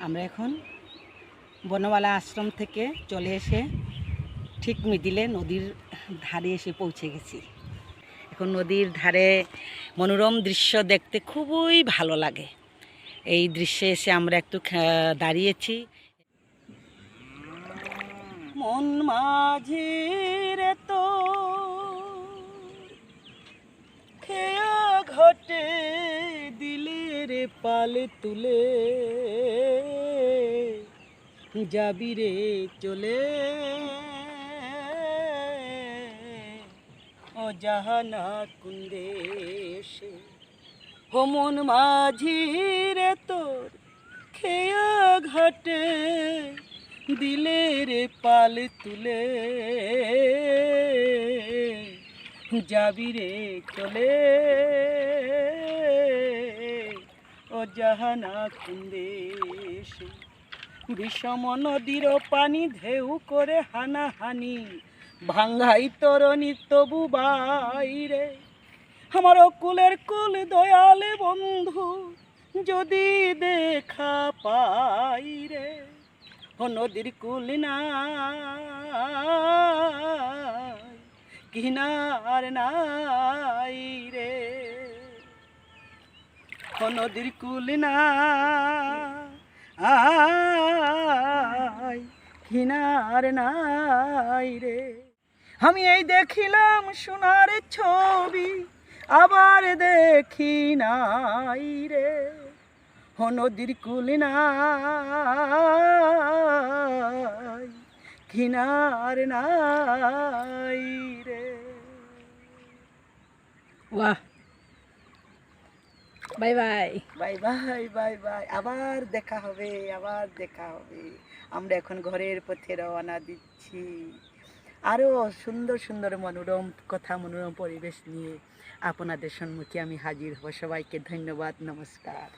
আমরা এখন বনমালা আশ্রম থেকে চলে এসে ঠিক মিডিলে নদীর ধারে এসে পৌঁছে গেছি। এখন নদীর ধারে মনোরম দৃশ্য দেখতে খুবই ভালো লাগে। এই দৃশ্যে এসে আমরা একটু দাঁড়িয়েছি। মন মাঝির তো খেয়া ঘটে দিলের পাল তুলে যাবি রে চলে ও জাহানা কুন্দেশে। ও মন মাঝির তোর খেয়া ঘাটে দিলের পাল তুলে যাবি রে চলে ও জাহানা কুন্দেশে। বিষম নদীর পানি ঢেউ করে হানাহানি ভাঙ্গাই তরণী তবু বাইরে। আমার কুলের কুল দয়াল বন্ধু যদি দেখা পাই রে। ও নদীর কুল নাই কিনার নাই রে। ও নদীর কুল নাই কিনার নাই রে। আমি এই দেখিলাম সোনার ছবি আবার দেখি নাই রে। ও নদীর কুল নাই কিনার নাই রে। বাহ, bye bye bye bye bye bye. আবার দেখা হবে, আবার দেখা হবে। আমরা এখন ঘরের পথে রওনা দিচ্ছি। আরও সুন্দর সুন্দর মনোরম কথা, মনোরম পরিবেশ নিয়ে আপনাদের সম্মুখে আমি হাজির হব। সবাইকে ধন্যবাদ, নমস্কার।